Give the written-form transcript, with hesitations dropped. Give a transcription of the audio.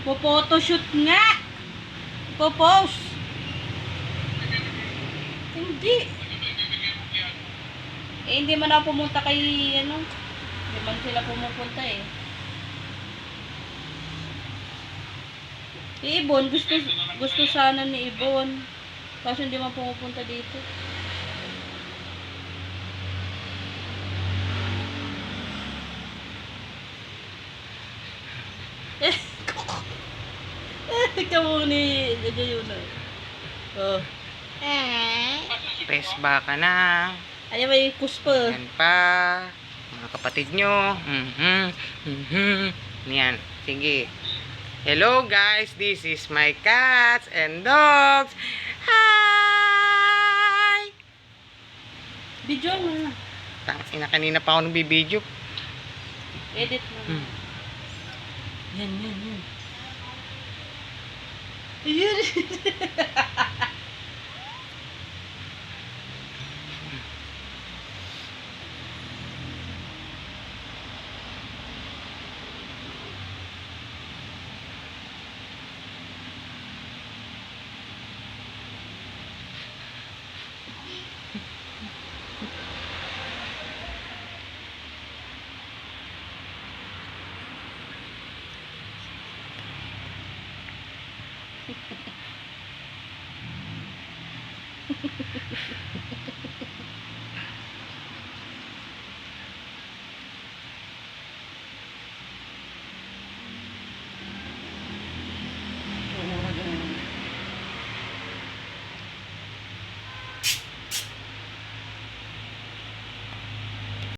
Po-photoshoot nga. Po-post. Hindi. Eh, hindi man ako pumunta kay, ano, hindi man sila pumupunta eh. Si Ibon, gusto sana ni Ibon. Kaso hindi man pumupunta dito. Ikaw ni yun. Oh. Press back ka na. Ano ba yung kuspo? Yan pa. Mga kapatid nyo. Yan. Sige. Hello guys. This is my cats and dogs. Hi! Video mo na. Tangina, kanina pa ako nagbibideo. Edit mo. Yan. Ayun.